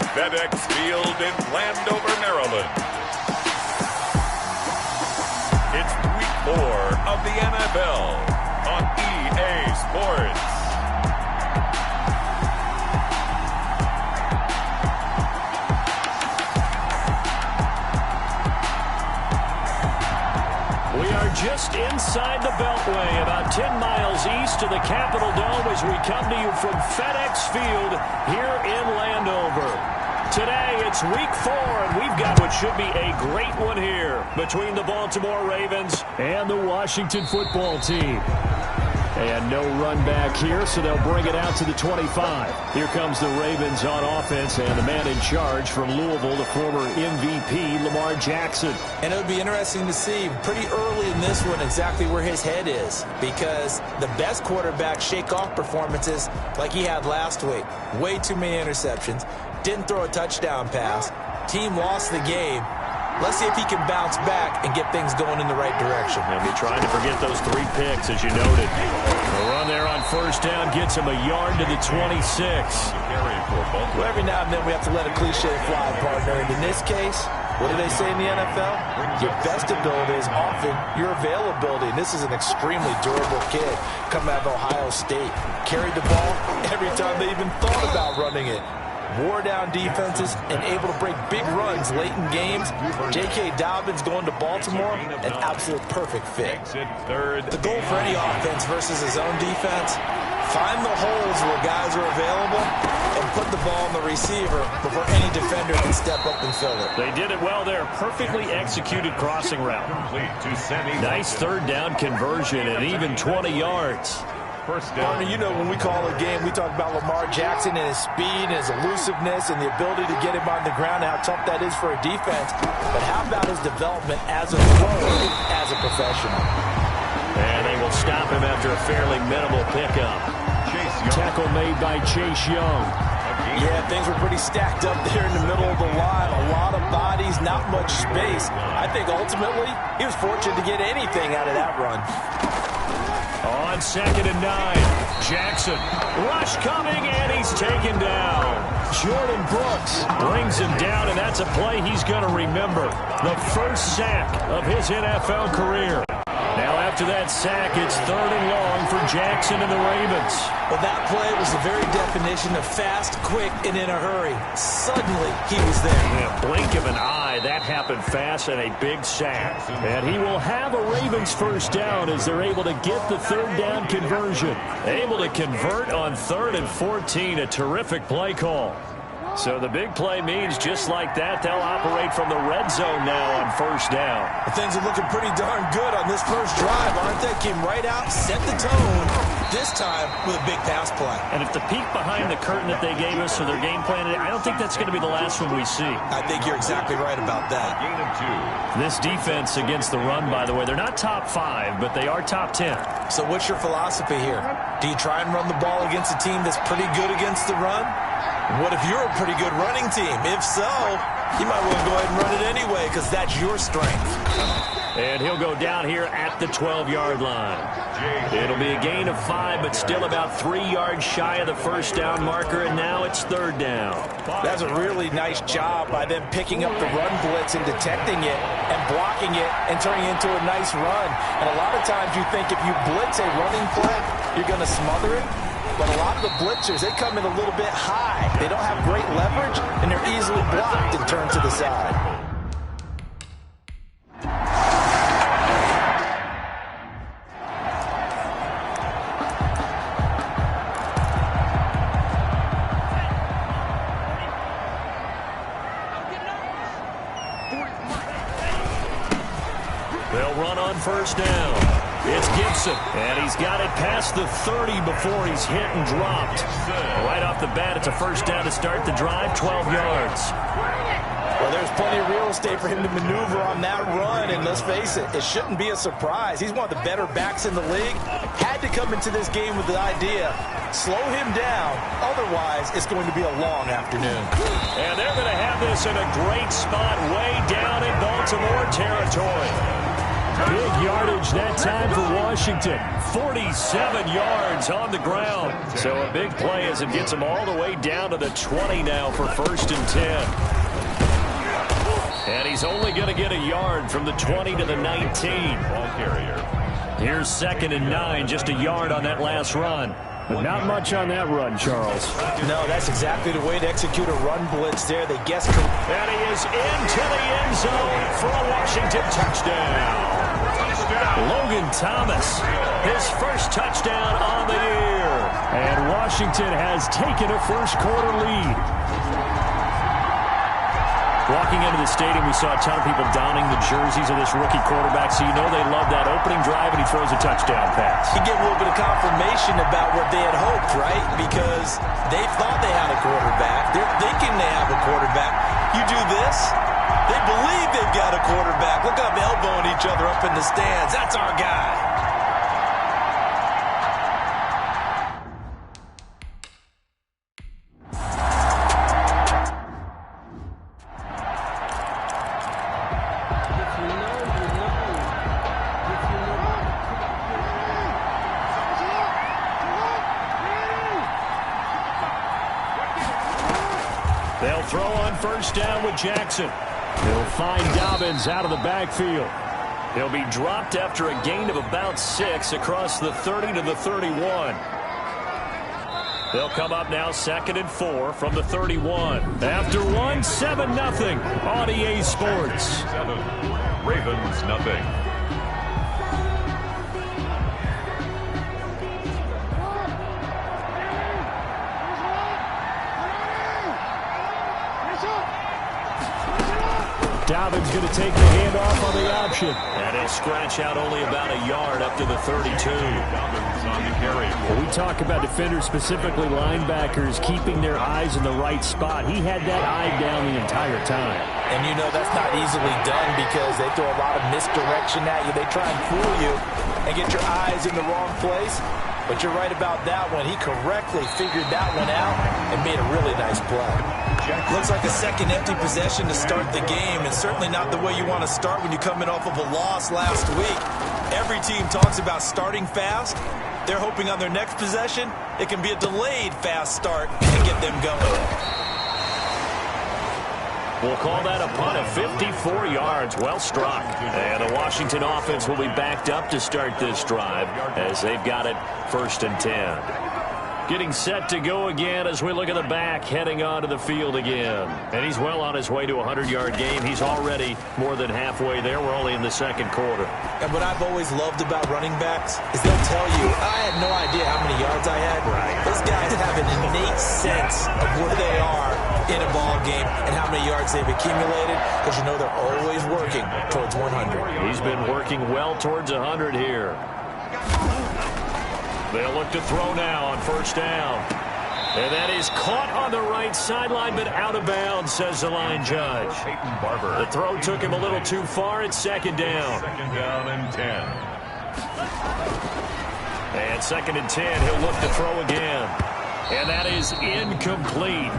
FedEx Field in Landover, Maryland. It's Week 4 of the NFL on EA Sports. We are just inside the Beltway, about 10 miles east of the Capitol Dome as we come to you from FedEx Field here in Landover. Today, it's Week 4, and we've got what should be a great one here between the Baltimore Ravens and the Washington football team. And no run back here, so they'll bring it out to the 25. Here comes the Ravens on offense, and the man in charge from Louisville, the former MVP, Lamar Jackson. And it would be interesting to see pretty early in this one exactly where his head is, because the best quarterback shake-off performances like he had last week, way too many interceptions, didn't throw a touchdown pass, team lost the game. Let's see if he can bounce back and get things going in the right direction. He'll be trying to forget those 3 picks, as you noted. The run there on first down gets him a yard to the 26. Well, every now and then we have to let a cliche fly, partner. And in this case, what do they say in the NFL? Your best ability is often your availability. And this is an extremely durable kid coming out of Ohio State. Carried the ball every time they even thought about running it. Wore down defenses and able to break big runs late in games. J.K. Dobbins going to Baltimore, an absolute perfect fit. The goal for any offense versus his own defense, find the holes where guys are available and put the ball on the receiver before any defender can step up and fill it. They did it well there. Perfectly executed crossing route. Nice third down conversion and even 20 yards. Partner, you know when we call a game, we talk about Lamar Jackson and his speed and his elusiveness and the ability to get him on the ground and how tough that is for a defense. But how about his development as a thrower, as a professional? And they will stop him after a fairly minimal pickup. Tackle made by Chase Young. Yeah, things were pretty stacked up there in the middle of the line. A lot of bodies, not much space. I think ultimately he was fortunate to get anything out of that run. On 2nd and 9, Jackson. Rush coming, and he's taken down. Jordan Brooks brings him down, and that's a play he's going to remember. The first sack of his NFL career. Now after that sack, it's 3rd and long for Jackson and the Ravens. Well, that play was the very definition of fast, quick, and in a hurry. Suddenly, he was there. Yeah, blink of an eye, that happened fast, and a big sack. And he will have a Ravens first down as they're able to get the 3rd down conversion. Able to convert on 3rd and 14, a terrific play call. So the big play means just like that, they'll operate from the red zone now on first down. Things are looking pretty darn good on this first drive, aren't they? Came right out, set the tone, this time with a big pass play. And if the peek behind the curtain that they gave us for their game plan, I don't think that's going to be the last one we see. I think you're exactly right about that. This defense against the run, by the way, they're not top 5, but they are top 10. So what's your philosophy here? Do you try and run the ball against a team that's pretty good against the run? What if you're a pretty good running team? If so, you might want to go ahead and run it anyway because that's your strength. And he'll go down here at the 12-yard line. It'll be a gain of 5, but still about 3 yards shy of the first down marker, and now it's 3rd down. That's a really nice job by them picking up the run blitz and detecting it and blocking it and turning it into a nice run. And a lot of times you think if you blitz a running play, you're going to smother it. But a lot of the blitzers, they come in a little bit high. They don't have great leverage, and they're easily blocked and turned to the side. They'll run on first down. It's Gibson, and he's got it past the 30 before he's hit and dropped. Right off the bat, it's a first down to start the drive, 12 yards. Well, there's plenty of real estate for him to maneuver on that run, and let's face it, it shouldn't be a surprise. He's one of the better backs in the league. Had to come into this game with the idea, slow him down, otherwise it's going to be a long afternoon. And they're going to have this in a great spot way down in Baltimore territory. Big yardage that time for Washington. 47 yards on the ground. So a big play as it gets them all the way down to the 20 now for 1st and 10. And he's only going to get a yard from the 20 to the 19. Ball carrier. Here's 2nd and 9, just a yard on that last run. But not much on that run, Charles. No, that's exactly the way to execute a run blitz there. They guessed. And he is into the end zone for a Washington touchdown. Logan Thomas, his first touchdown on the year. And Washington has taken a first-quarter lead. Walking into the stadium, we saw a ton of people donning the jerseys of this rookie quarterback, so you know they love that opening drive, and he throws a touchdown pass. You get a little bit of confirmation about what they had hoped, right? Because they thought they had a quarterback. They're thinking they have a quarterback. You do this, they believe they've got a quarterback. Look at them elbowing each other up in the stands. That's our guy. They'll throw on first down with Jackson. He'll find Dobbins out of the backfield. He'll be dropped after a gain of about 6 across the 30 to the 31. They'll come up now 2nd and 4 from the 31. After 1, 7-0 on EA Sports. 7. Ravens, nothing. Dobbins going to take the handoff on the option. And he'll scratch out only about a yard up to the 32. Dobbins on the carry. When we talk about defenders, specifically linebackers, keeping their eyes in the right spot, he had that eye down the entire time. And you know that's not easily done because they throw a lot of misdirection at you. They try and fool you and get your eyes in the wrong place. But you're right about that one. He correctly figured that one out and made a really nice play. Looks like a second empty possession to start the game, and certainly not the way you want to start when you're coming off of a loss last week. Every team talks about starting fast. They're hoping on their next possession, it can be a delayed fast start and get them going. We'll call that a punt of 54 yards. Well struck. And the Washington offense will be backed up to start this drive as they've got it 1st and 10. Getting set to go again as we look at the back heading onto the field again. And he's well on his way to a 100-yard game. He's already more than halfway there. We're only in the 2nd quarter. And what I've always loved about running backs is they'll tell you, I had no idea how many yards I had. Right. Those guys have an innate sense of where they are in a ball game and how many yards they've accumulated because you know they're always working towards 100. He's been working well towards 100 here. They'll look to throw now on first down. And that is caught on the right sideline, but out of bounds, says the line judge. Peyton Barber. The throw took him a little too far. It's 2nd down. 2nd down and 10. And 2nd and 10, he'll look to throw again. And that is incomplete.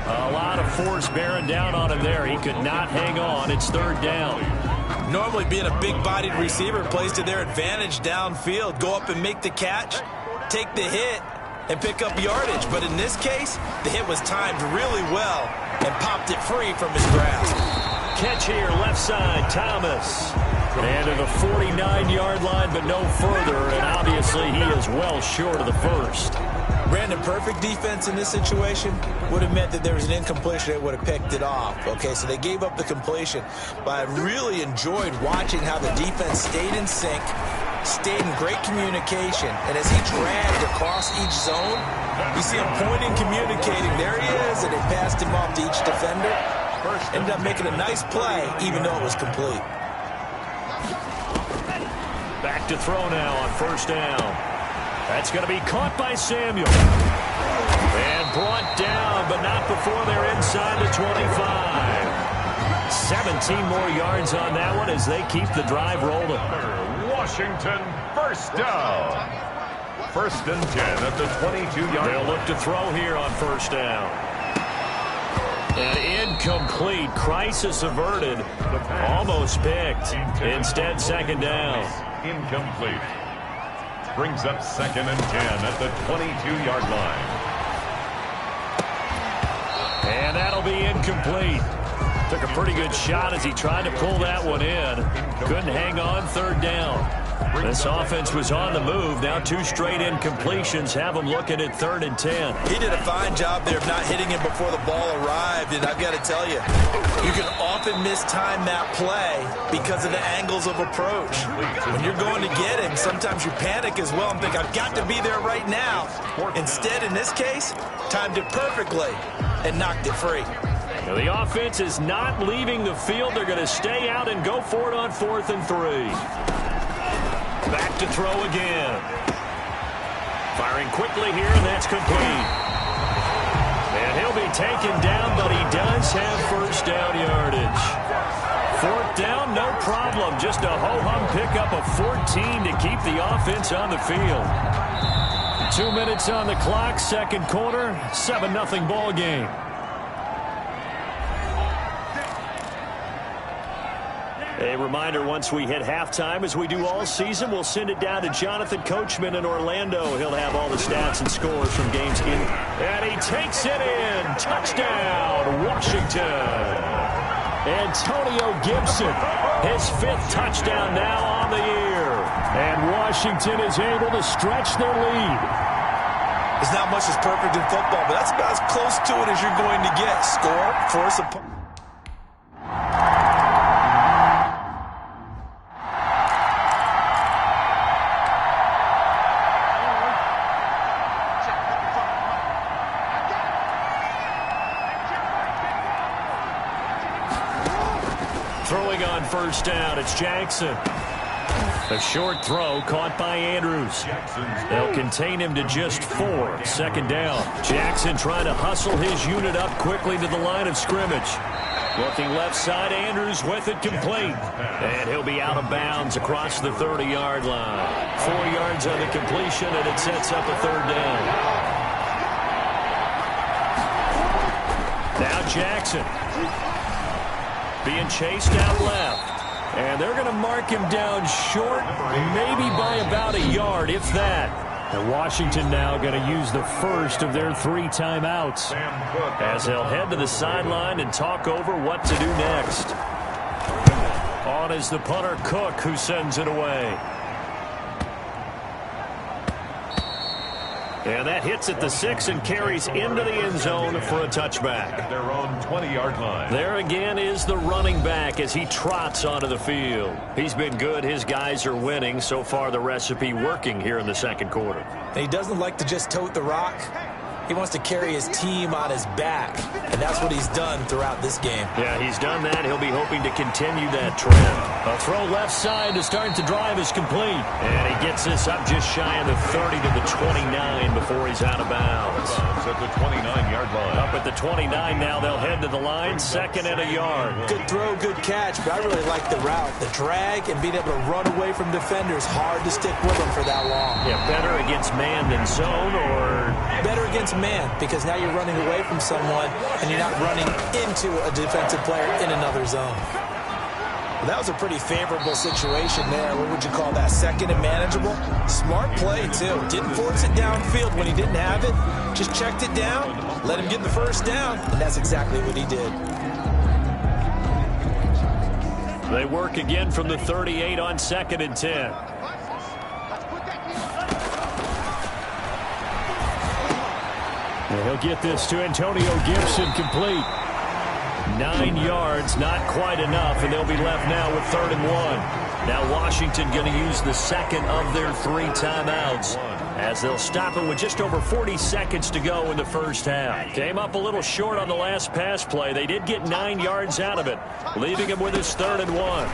A lot of force bearing down on him there. He could not hang on. It's 3rd down. Normally being a big-bodied receiver plays to their advantage downfield. Go up and make the catch, take the hit, and pick up yardage. But in this case, the hit was timed really well and popped it free from his grasp. Catch here, left side, Thomas. And to the 49-yard line, but no further. And obviously he is well short of the first. Brandon, perfect defense in this situation would have meant that there was an incompletion. They would have picked it off. Okay, so they gave up the completion. But I really enjoyed watching how the defense stayed in sync, stayed in great communication. And as he dragged across each zone, you see him pointing, communicating. There he is, and they passed him off to each defender. Ended up making a nice play, even though it was complete. Back to throw now on first down. That's going to be caught by Samuel. And brought down, but not before they're inside the 25. 17 more yards on that one as they keep the drive rolling. Washington, first down. 1st and 10 at the 22-yard line. They'll look to throw here on first down. An incomplete. Crisis averted. Almost picked. Instead, second down. Incomplete. Brings up 2nd and 10 at the 22-yard line. And that'll be incomplete. Took a pretty good shot as he tried to pull that one in. Couldn't hang on, 3rd down. This offense was on the move. Now 2 straight incompletions have them looking at 3rd and 10. He did a fine job there of not hitting him before the ball arrived. And I've got to tell you, you can often mistime that play because of the angles of approach. When you're going to get him, sometimes you panic as well and think, I've got to be there right now. Instead, in this case, timed it perfectly and knocked it free. Now, the offense is not leaving the field. They're going to stay out and go for it on 4th and 3. Back to throw again. Firing quickly here, and that's complete. And he'll be taken down, but he does have 1st down yardage. 4th down, no problem. Just a ho-hum pickup of 14 to keep the offense on the field. 2 minutes on the clock, 2nd quarter, 7-0 ball game. A reminder, once we hit halftime, as we do all season, we'll send it down to Jonathan Coachman in Orlando. He'll have all the stats and scores from games in. And he takes it in. Touchdown, Washington. Antonio Gibson, his 5th touchdown now on the year. And Washington is able to stretch their lead. It's not much as perfect in football, but that's about as close to it as you're going to get. Score, force a... Throwing on 1st down, it's Jackson. A short throw caught by Andrews. They'll contain him to just 4. 2nd down. Jackson trying to hustle his unit up quickly to the line of scrimmage. Looking left side, Andrews with it complete. And he'll be out of bounds across the 30-yard line. 4 yards on the completion, and it sets up a 3rd down. Now Jackson being chased out left. And they're going to mark him down short, maybe by about a yard, if that. And Washington now going to use the first of their 3 timeouts as they'll head to the sideline and talk over what to do next. On is the punter, Cook, who sends it away. And that hits at the 6 and carries into the end zone for a touchback. At their own 20-yard line. There again is the running back as he trots onto the field. He's been good. His guys are winning. So far, the recipe working here in the 2nd quarter. And he doesn't like to just tote the rock. He wants to carry his team on his back, and that's what he's done throughout this game. Yeah, he's done that. He'll be hoping to continue that trend. A throw left side to start the drive is complete. And he gets this up just shy of the 30 to the 29 before he's out of bounds. At the 29-yard line. Up at the 29 now, they'll head to the line, 2nd and a yard. Good throw, good catch, but I really like the route. The drag and being able to run away from defenders, hard to stick with them for that long. Yeah, better against man than zone, or... Better against man, because now you're running away from someone and you're not running into a defensive player in another zone. Well, that was a pretty favorable situation there. What would you call that? 2nd and manageable? Smart play, too. Didn't force it downfield when he didn't have it. Just checked it down, let him get the 1st down, and that's exactly what he did. They work again from the 38 on 2nd and 10. And he'll get this to Antonio Gibson complete. 9 yards, not quite enough, and they'll be left now with 3rd and 1. Now Washington going to use the 2nd of their 3 timeouts as they'll stop it with just over 40 seconds to go in the 1st half. Came up a little short on the last pass play. They did get 9 yards out of it, leaving him with his 3rd and 1.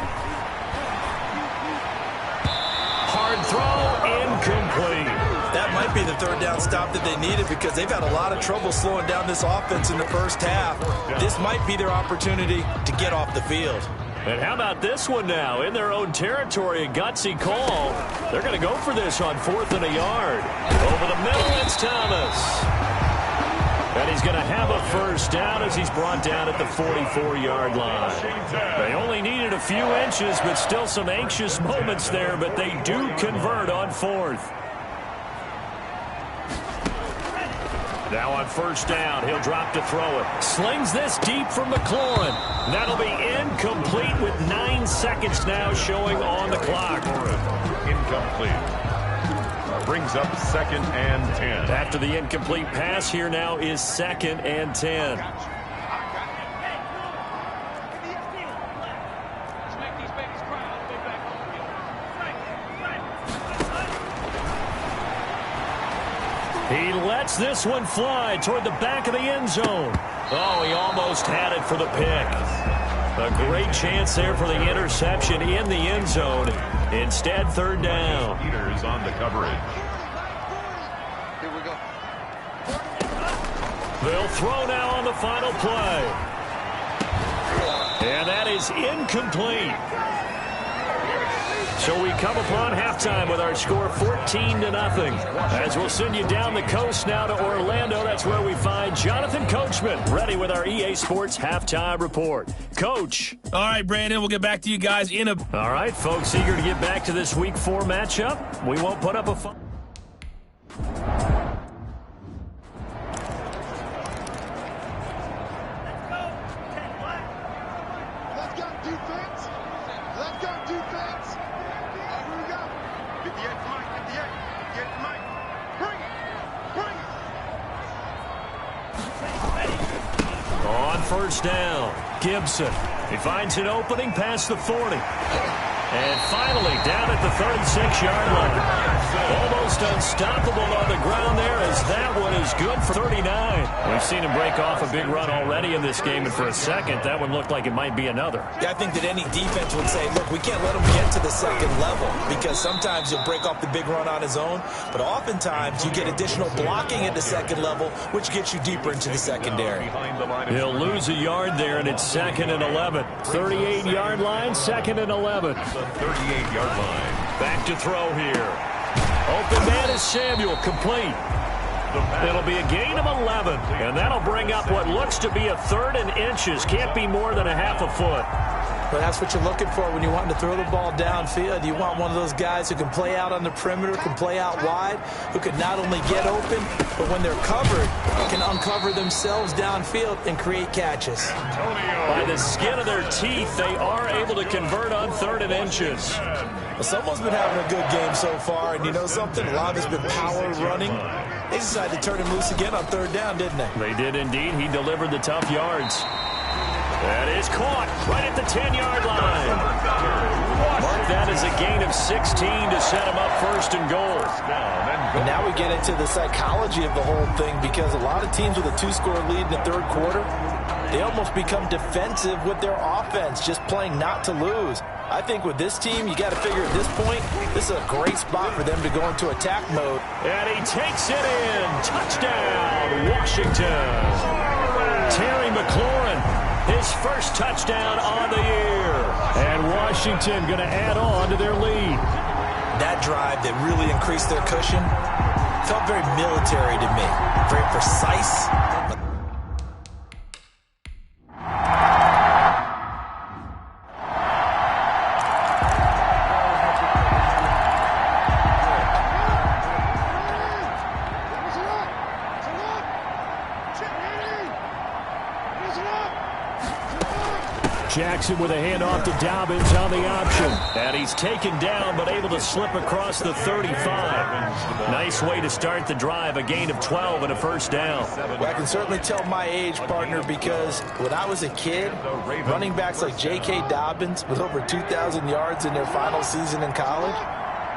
Hard throw, incomplete. That might be the 3rd down stop that they needed because they've had a lot of trouble slowing down this offense in the 1st half. This might be their opportunity to get off the field. And how about this one now? In their own territory, a gutsy call. They're going to go for this on 4th and a yard. Over the middle, it's Thomas. And he's going to have a first down as he's brought down at the 44-yard line. They only needed a few inches, but still some anxious moments there, but they do convert on 4th. Now on first down, he'll drop to throw it. Slings this deep from McLaurin. That'll be incomplete with 9 seconds now showing on the clock. Incomplete. Brings up 2nd and 10. After the incomplete pass, here now is 2nd and 10. He lets this one fly toward the back of the end zone. Oh, he almost had it for the pick. A great chance there for the interception in the end zone. Instead, 3rd down. Peters on the coverage. Here we go. They'll throw now on the final play. And that is incomplete. So we come upon halftime with our score 14-0. As we'll send you down the coast now to Orlando. That's where we find Jonathan Coachman ready with our EA Sports halftime report. Coach. All right, Brandon, we'll get back to you guys in a... All right, folks, eager to get back to this Week 4 matchup. We won't put up a fight. First down, Gibson. He finds an opening past the 40. And finally down at the 36-yard line. Almost unstoppable on the ground there as that one is good for 39. We've seen him break off a big run already in this game, and for a second, that one looked like it might be another. Yeah, I think that any defense would say, look, we can't let him get to the second level because sometimes he'll break off the big run on his own, but oftentimes you get additional blocking at the second level, which gets you deeper into the secondary. He'll lose a yard there, and it's 2nd and 11. 38-yard line, 2nd and 11. 38-yard line. Back to throw here. Open man is Samuel, complete. It'll be a gain of 11, and that'll bring up what looks to be a 3rd and inches. Can't be more than a half a foot. But that's what you're looking for when you want to throw the ball downfield. You want one of those guys who can play out on the perimeter, can play out wide, who can not only get open, but when they're covered, can uncover themselves downfield and create catches. By the skin of their teeth, they are able to convert on 3rd and inches. Well, someone's been having a good game so far, and you know something? A lot of it's been power running. They decided to turn him loose again on 3rd down, didn't they? They did indeed. He delivered the tough yards. That is caught right at the 10-yard line. Mark that as a gain of 16 to set him up 1st and goal. And now we get into the psychology of the whole thing because a lot of teams with a 2-score lead in the 3rd quarter, they almost become defensive with their offense, just playing not to lose. I think with this team, you got to figure at this point, this is a great spot for them to go into attack mode. And he takes it in. Touchdown, Washington. Terry McLaurin, his first touchdown on the year. And Washington going to add on to their lead. That drive that really increased their cushion felt very military to me. Very precise. Jackson with a handoff to Dobbins on the option. And he's taken down but able to slip across the 35. Nice way to start the drive. A gain of 12 and a first down. Well, I can certainly tell my age, partner, because when I was a kid, running backs like J.K. Dobbins with over 2,000 yards in their final season in college,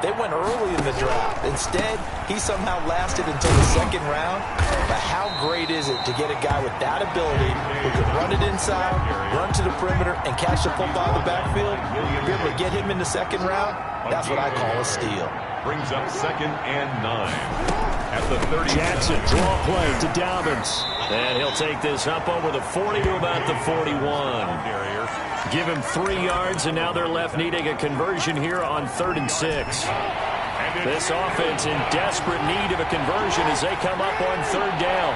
they went early in the draft. Instead, he somehow lasted until the 2nd round. But how great is it to get a guy with that ability who can run it inside, run to the perimeter, and catch the football in the backfield? Be able to get him in the 2nd round, that's what I call a steal. Brings up 2nd and 9. At the 30. Jackson, draw play to Dobbins. And he'll take this up over the 40 to about the 41. Give him 3 yards, and now they're left needing a conversion here on 3rd and 6. This offense in desperate need of a conversion as they come up on 3rd down.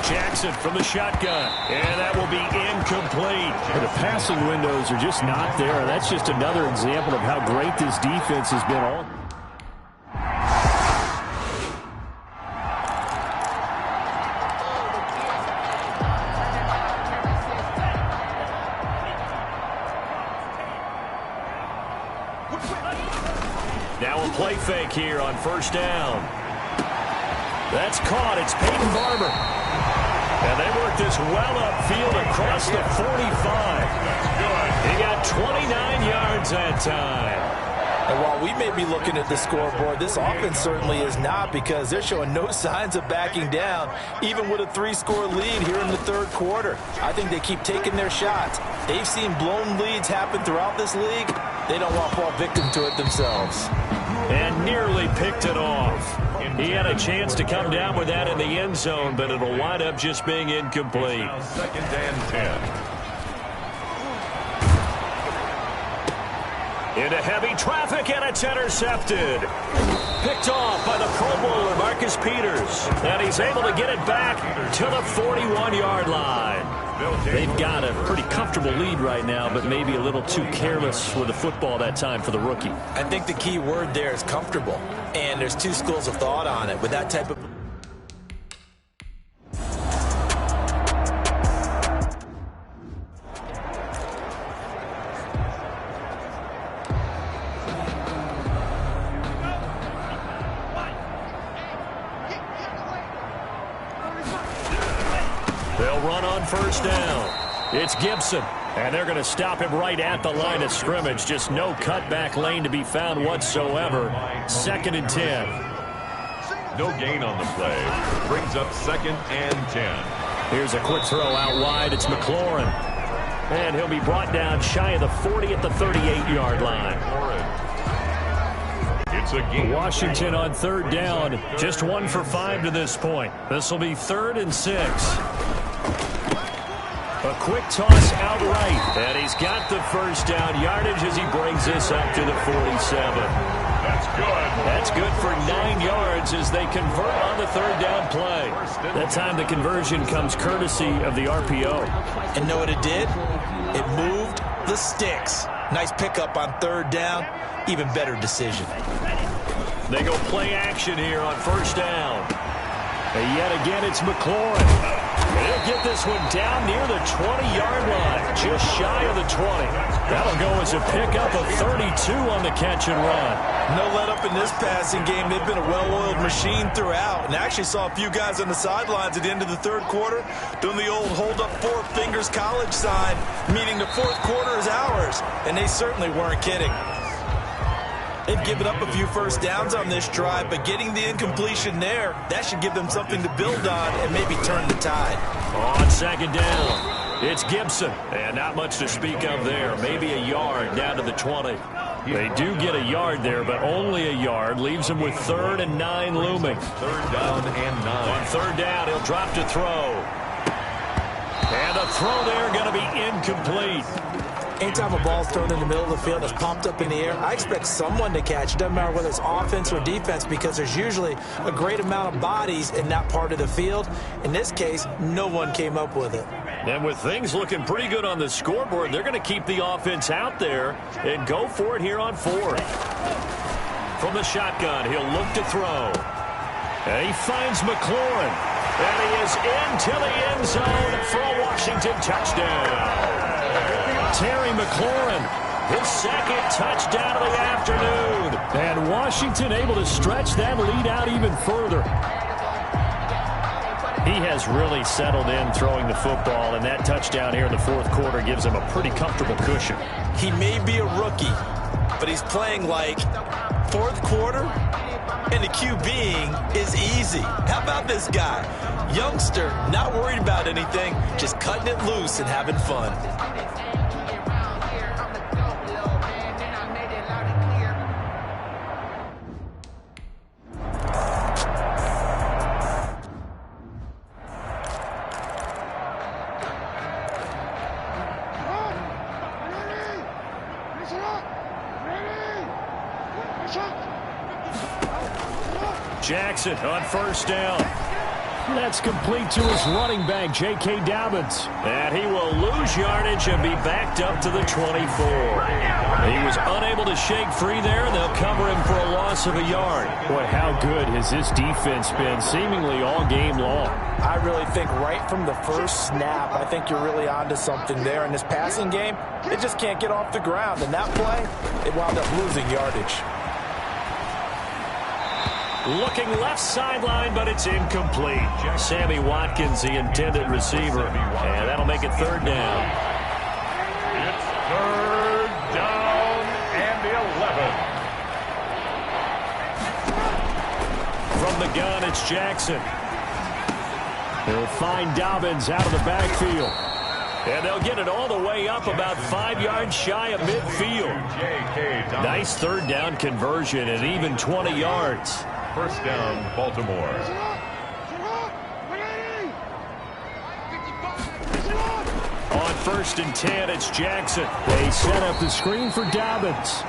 Jackson from the shotgun. And that will be incomplete. The passing windows are just not there. That's just another example of how great this defense has been all. Now a play fake here on first down. That's caught. It's Peyton Barber. And they work this well upfield across the 45. He got 29 yards that time. And while we may be looking at the scoreboard, this offense certainly is not, because they're showing no signs of backing down, even with a 3-score lead here in the third quarter. I think they keep taking their shots. They've seen blown leads happen throughout this league. They don't want to fall victim to it themselves. And nearly picked it off. He had a chance to come down with that in the end zone, but it'll wind up just being incomplete. Second and 10. Into heavy traffic, and it's intercepted. Picked off by the Pro Bowler, Marcus Peters. And he's able to get it back to the 41-yard line. They've got a pretty comfortable lead right now, but maybe a little too careless with the football that time for the rookie. I think the key word there is comfortable. And there's two schools of thought on it. With that type of... They'll run on first down. It's Gibson, and they're going to stop him right at the line of scrimmage. Just no cutback lane to be found whatsoever. Second and 10. No gain on the play. Brings up second and 10. Here's a quick throw out wide. It's McLaurin. And he'll be brought down shy of the 40 at the 38-yard line. It's a gain. Washington on third down. Just 1 for 5 to this point. This will be 3rd and 6. A quick toss out right. And he's got the first down yardage as he brings this up to the 47. That's good. That's good for 9 yards as they convert on the third down play. That time the conversion comes courtesy of the RPO. And know what it did? It moved the sticks. Nice pickup on third down. Even better decision. They go play action here on first down. And yet again, it's McLaurin. He'll get this one down near the 20-yard line, just shy of the 20. That'll go as a pickup of 32 on the catch and run. No let up in this passing game. They've been a well-oiled machine throughout, and actually saw a few guys on the sidelines at the end of the third quarter doing the old hold up 4 fingers college sign, meaning the fourth quarter is ours, and they certainly weren't kidding. They've given up a few first downs on this drive, but getting the incompletion there, that should give them something to build on and maybe turn the tide. On second down, it's Gibson. And not much to speak of there. Maybe a yard down to the 20. They do get a yard there, but only a yard. Leaves them with 3rd and 9 looming. 3rd down and 9. On third down, he'll drop to throw. And the throw there going to be incomplete. Anytime a ball's thrown in the middle of the field that's popped up in the air, I expect someone to catch. It doesn't matter whether it's offense or defense, because there's usually a great amount of bodies in that part of the field. In this case, no one came up with it. And with things looking pretty good on the scoreboard, they're going to keep the offense out there and go for it here on 4th. From the shotgun, he'll look to throw. And he finds McLaurin. And he is into the end zone for a Washington touchdown. Terry McLaurin, his 2nd touchdown of the afternoon. And Washington able to stretch that lead out even further. He has really settled in throwing the football, and that touchdown here in the fourth quarter gives him a pretty comfortable cushion. He may be a rookie, but he's playing like fourth quarter, and the QBing is easy. How about this guy? Youngster, not worried about anything, just cutting it loose and having fun. Jackson on first down. That's complete to his running back, J.K. Dobbins. And he will lose yardage and be backed up to the 24. He was unable to shake free there, and they'll cover him for a loss of a yard. Boy, how good has this defense been seemingly all game long? I really think right from the first snap, I think you're really onto something there. In this passing game, they just can't get off the ground. And that play, it wound up losing yardage. Looking left sideline, but it's incomplete. Sammy Watkins, the intended receiver. And that'll make it third down. It's third down and 11. From the gun, it's Jackson. He'll find Dobbins out of the backfield. And they'll get it all the way up about 5 yards shy of midfield. Nice third down conversion and even 20 yards. First down, Baltimore. On 1st and 10, it's Jackson. They set up the screen for Dobbins.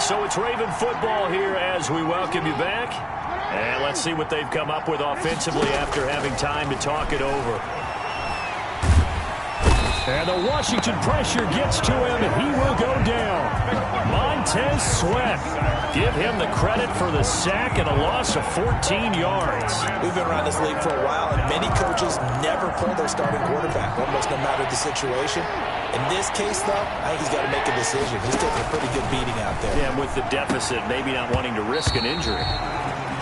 So it's Raven football here as we welcome you back. And let's see what they've come up with offensively after having time to talk it over. And the Washington pressure gets to him, and he will go down. Montez Sweat. Give him the credit for the sack and a loss of 14 yards. We've been around this league for a while, and many coaches never pull their starting quarterback, almost no matter the situation. In this case, though, I think he's got to make a decision. He's taking a pretty good beating out there. Yeah, and with the deficit, maybe not wanting to risk an injury.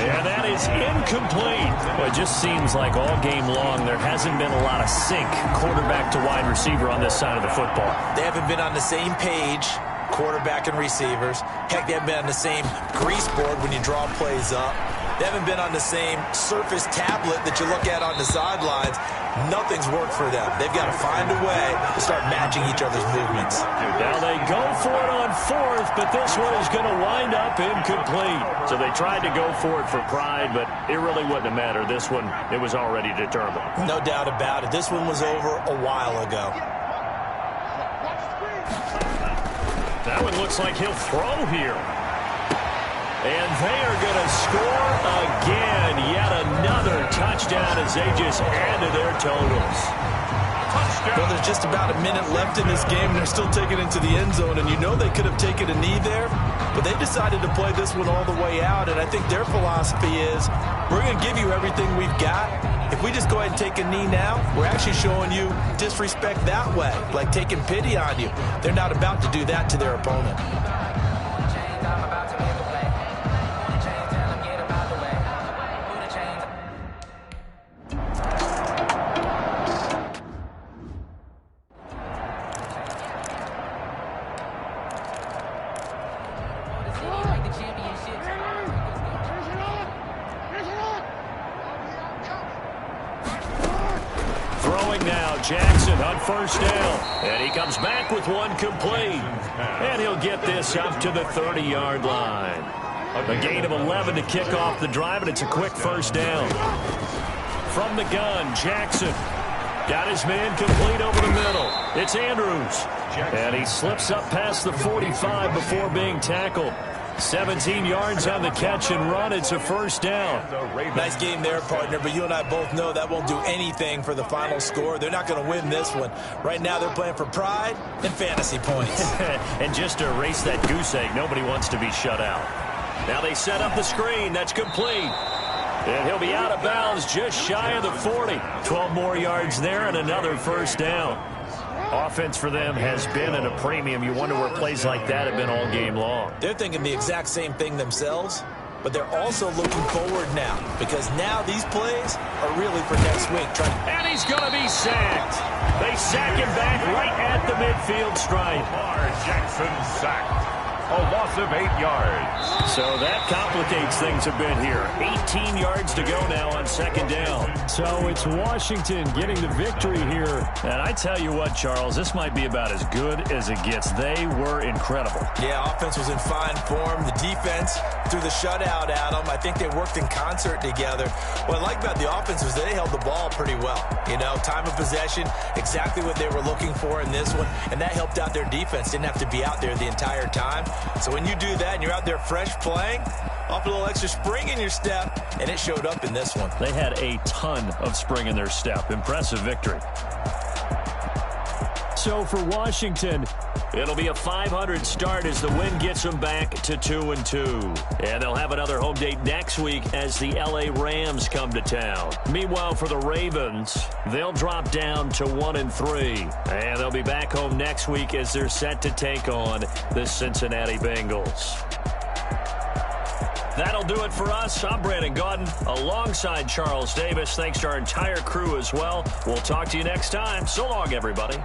And that is incomplete. Well, it just seems like all game long there hasn't been a lot of sync quarterback to wide receiver on this side of the football. They haven't been on the same page, quarterback and receivers. Heck, they haven't been on the same grease board when you draw plays up. They haven't been on the same Surface tablet that you look at on the sidelines. Nothing's worked for them. They've got to find a way to start matching each other's movements. Now they go for it on 4th, but this one is going to wind up incomplete. So they tried to go for it for pride, but it really wouldn't have mattered. This one, it was already determined. No doubt about it. This one was over a while ago. That one looks like he'll throw here. And they are going to score again. Yet another touchdown as they just add to their totals. Well, there's just about a minute left in this game, and they're still taking it into the end zone. And you know they could have taken a knee there, but they decided to play this one all the way out. And I think their philosophy is, we're going to give you everything we've got. If we just go ahead and take a knee now, we're actually showing you disrespect that way, like taking pity on you. They're not about to do that to their opponent. Jackson on 1st down. And he comes back with one complete. And he'll get this up to the 30-yard line. A gain of 11 to kick off the drive, and it's a quick 1st down. From the gun, Jackson got his man complete over the middle. It's Andrews. And he slips up past the 45 before being tackled. 17 yards on the catch and run. It's a 1st down. Nice game there, partner, but you and I both know that won't do anything for the final score. They're not going to win this one. Right now they're playing for pride and fantasy points. And just to erase that goose egg, nobody wants to be shut out. Now they set up the screen. That's complete. And he'll be out of bounds just shy of the 40. 12 more yards there and another 1st down. Offense for them has been at a premium. You wonder where plays like that have been all game long. They're thinking the exact same thing themselves, but they're also looking forward now, because now these plays are really for next week. And he's going to be sacked. They sack him back right at the midfield stripe. Jackson sacked. A loss of 8 yards. So that complicates things a bit here. 18 yards to go now on 2nd down. So it's Washington getting the victory here. And I tell you what, Charles, this might be about as good as it gets. They were incredible. Yeah, offense was in fine form. The defense threw the shutout at them. I think they worked in concert together. What I like about the offense was they held the ball pretty well. You know, time of possession, exactly what they were looking for in this one. And that helped out their defense. Didn't have to be out there the entire time. So when you do that and you're out there fresh playing, off a little extra spring in your step, and it showed up in this one. They had a ton of spring in their step. Impressive victory. So for Washington, it'll be a .500 start as the win gets them back to 2-2. And they'll have another home date next week as the LA Rams come to town. Meanwhile, for the Ravens, they'll drop down to 1-3. And they'll be back home next week as they're set to take on the Cincinnati Bengals. That'll do it for us. I'm Brandon Gaudin alongside Charles Davis. Thanks to our entire crew as well. We'll talk to you next time. So long, everybody.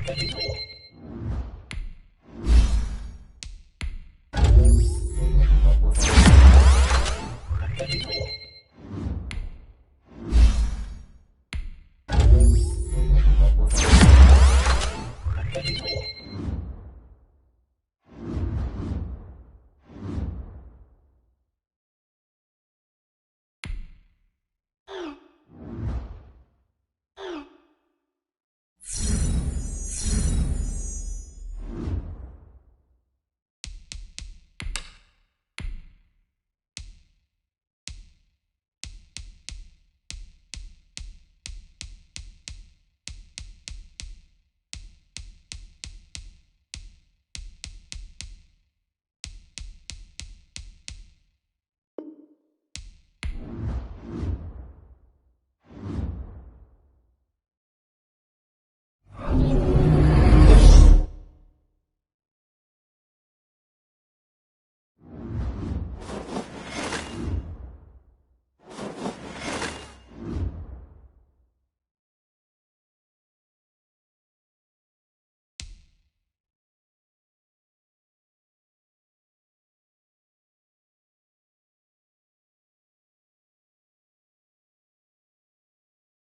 Thank you.